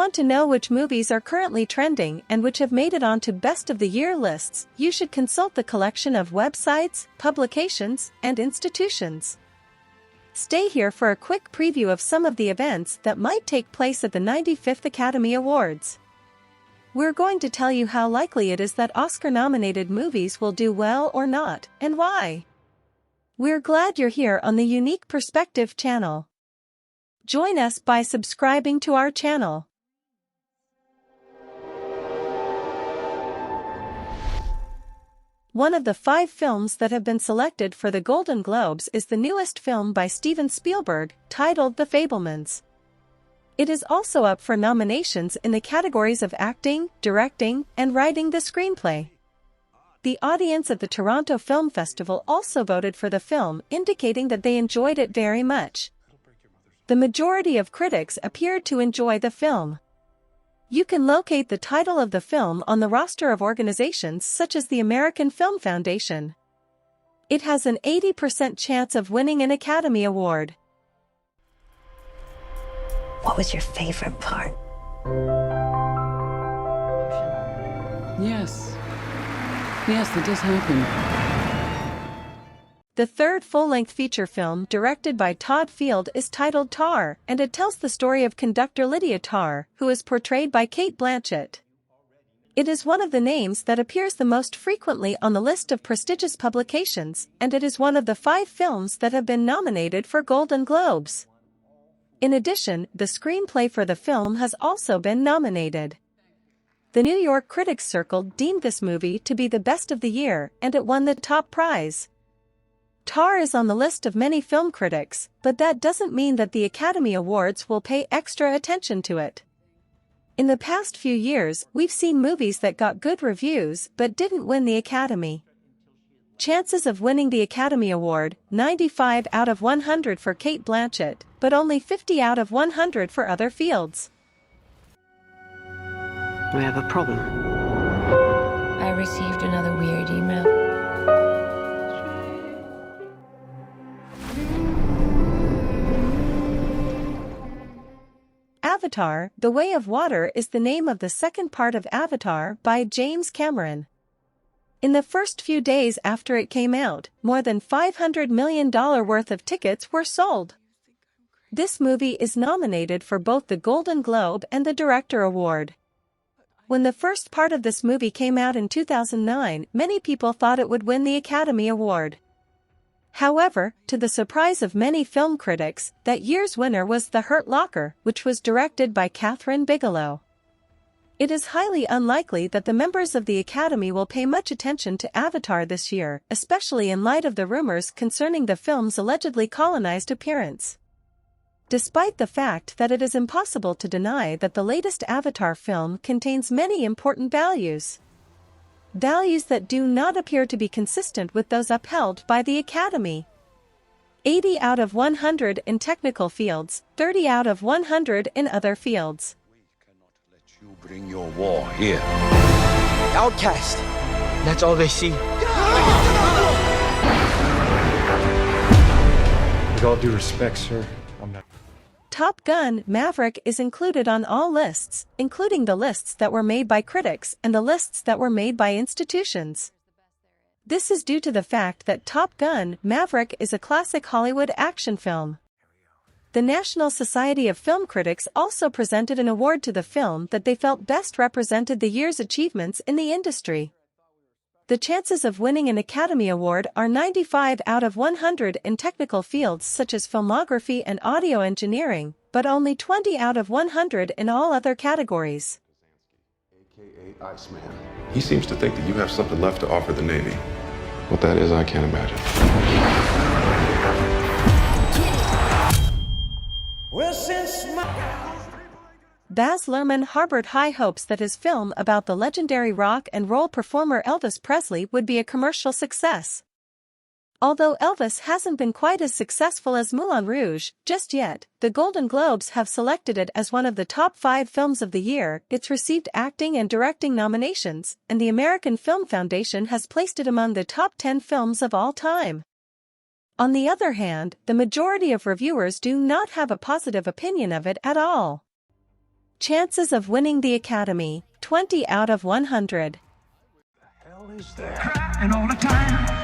want to know which movies are currently trending and which have made it onto Best of the Year lists, you should consult the collection of websites, publications, and institutions. Stay here for a quick preview of some of the events that might take place at the 95th Academy Awards. We're going to tell you how likely it is that Oscar-nominated movies will do well or not, and why. We're glad you're here on the Unique Perspective channel. Join us by subscribing to our channel. One of the 5 films that have been selected for the Golden Globes is the newest film by Steven Spielberg, titled The Fabelmans. It is also up for nominations in the categories of acting, directing, and writing the screenplay. The audience at the Toronto Film Festival also voted for the film, indicating that they enjoyed it very much. The majority of critics appeared to enjoy the film. You can locate the title of the film on the roster of organizations such as the American Film Foundation. It has an 80% chance of winning an Academy Award. What was your favorite part? Yes, that does happen. The third full-length feature film directed by Todd Field is titled Tar, and it tells the story of conductor Lydia Tarr, who is portrayed by Cate Blanchett. It is one of the names that appears the most frequently on the list of prestigious publications, and it is one of the 5 films that have been nominated for Golden Globes. In addition, the screenplay for the film has also been nominated. The New York Critics Circle deemed this movie to be the best of the year, and it won the top prize. Tar is on the list of many film critics, but that doesn't mean that the Academy Awards will pay extra attention to it. In the past few years, we've seen movies that got good reviews but didn't win the Academy. Chances of winning the Academy Award, 95 out of 100 for Cate Blanchett, but only 50 out of 100 for other fields. We have a problem. I received another weird email. Avatar: The Way of Water is the name of the second part of Avatar by James Cameron. In the first few days after it came out, more than $500 million worth of tickets were sold. This movie is nominated for both the Golden Globe and the Director Award. When the first part of this movie came out in 2009, many people thought it would win the Academy Award. However, to the surprise of many film critics, that year's winner was The Hurt Locker, which was directed by Kathryn Bigelow. It is highly unlikely that the members of the Academy will pay much attention to Avatar this year, especially in light of the rumors concerning the film's allegedly colonized appearance. Despite the fact that it is impossible to deny that the latest Avatar film contains many important values. Values that do not appear to be consistent with those upheld by the Academy. 80 out of 100 in technical fields, 30 out of 100 in other fields. You bring your war here. Outcast. That's all they see. With all due respect, sir, I'm not. Top Gun: Maverick is included on all lists, including the lists that were made by critics and the lists that were made by institutions. This is due to the fact that Top Gun: Maverick is a classic Hollywood action film. The National Society of Film Critics also presented an award to the film that they felt best represented the year's achievements in the industry. The chances of winning an Academy Award are 95 out of 100 in technical fields such as filmography and audio engineering, but only 20 out of 100 in all other categories. AKA Iceman. He seems to think that you have something left to offer the Navy. What that is, I can't imagine. Baz Luhrmann harbored high hopes that his film about the legendary rock and roll performer Elvis Presley would be a commercial success. Although Elvis hasn't been quite as successful as Moulin Rouge just yet, the Golden Globes have selected it as one of the top 5 films of the year. It's received acting and directing nominations, and the American Film Foundation has placed it among the top 10 films of all time. On the other hand, the majority of reviewers do not have a positive opinion of it at all. Chances of winning the Academy, 20 out of 100.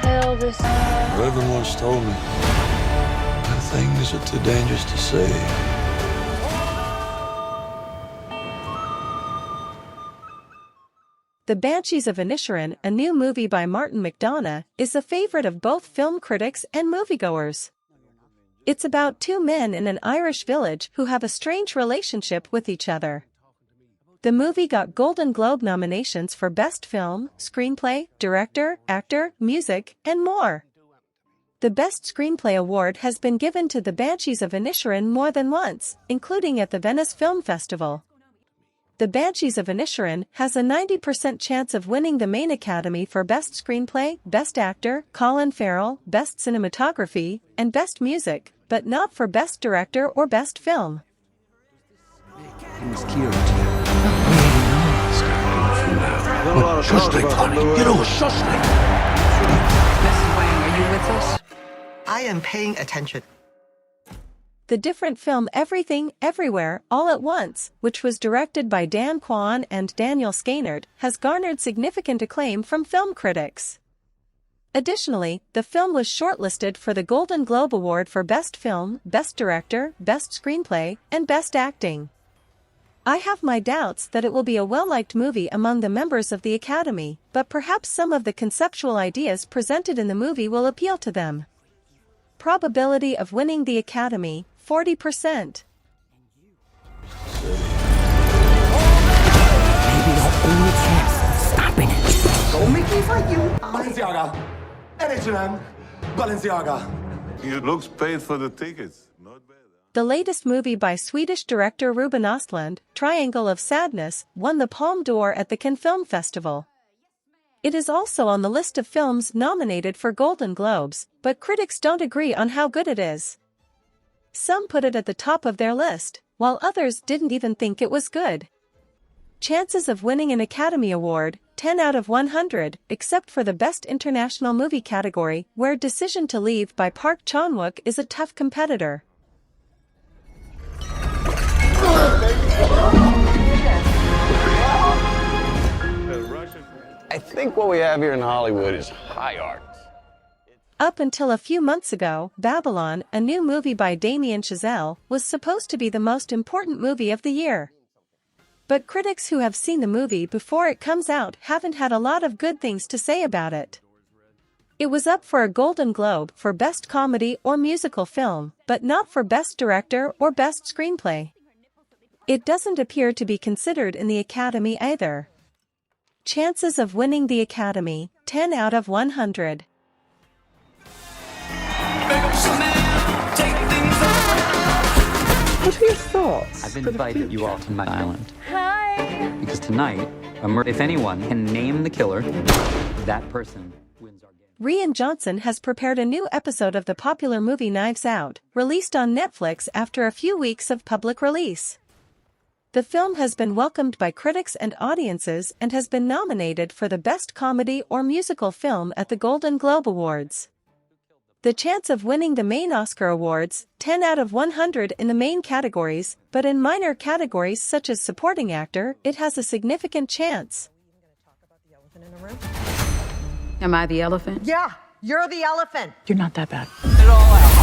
Elvis. Reverend once told me, things are too dangerous to say. The Banshees of Inisherin, a new movie by Martin McDonagh, is a favorite of both film critics and moviegoers. It's about two men in an Irish village who have a strange relationship with each other. The movie got Golden Globe nominations for Best Film, Screenplay, Director, Actor, Music, and more. The Best Screenplay award has been given to The Banshees of Inisherin more than once, including at the Venice Film Festival. The Banshees of Inisherin has a 90% chance of winning the main Academy for Best Screenplay, Best Actor, Colin Farrell, Best Cinematography, and Best Music, but not for Best Director or Best Film. I am paying attention. The different film Everything, Everywhere, All at Once, which was directed by Dan Kwan and Daniel Skaynard, has garnered significant acclaim from film critics. Additionally, the film was shortlisted for the Golden Globe Award for Best Film, Best Director, Best Screenplay, and Best Acting. I have my doubts that it will be a well-liked movie among the members of the Academy, but perhaps some of the conceptual ideas presented in the movie will appeal to them. Probability of winning the Academy, 40%. Maybe our only chance of stopping it. Don't make me fight you. Balenciaga. H&M. Balenciaga. It looks paid for the tickets. Not bad. The latest movie by Swedish director Ruben Östlund, Triangle of Sadness, won the Palme d'Or at the Cannes Film Festival. It is also on the list of films nominated for Golden Globes, but critics don't agree on how good it is. Some put it at the top of their list, while others didn't even think it was good. Chances of winning an Academy Award, 10 out of 100, except for the Best International Movie category, where Decision to Leave by Park Chan-wook is a tough competitor. I think what we have here in Hollywood is high art. Up until a few months ago, Babylon, a new movie by Damien Chazelle, was supposed to be the most important movie of the year. But critics who have seen the movie before it comes out haven't had a lot of good things to say about it. It was up for a Golden Globe for Best Comedy or Musical Film, but not for Best Director or Best Screenplay. It doesn't appear to be considered in the Academy either. Chances of winning the Academy, 10 out of 100. What are your thoughts? I've invited you all to my island. Hi! Because tonight, if anyone can name the killer, that person wins our game. Rian Johnson has prepared a new episode of the popular movie Knives Out, released on Netflix after a few weeks of public release. The film has been welcomed by critics and audiences and has been nominated for the Best Comedy or Musical Film at the Golden Globe Awards. The chance of winning the main Oscar awards, 10 out of 100 in the main categories, but in minor categories such as supporting actor, it has a significant chance. Am I the elephant? Yeah, you're the elephant. You're not that bad. It all out.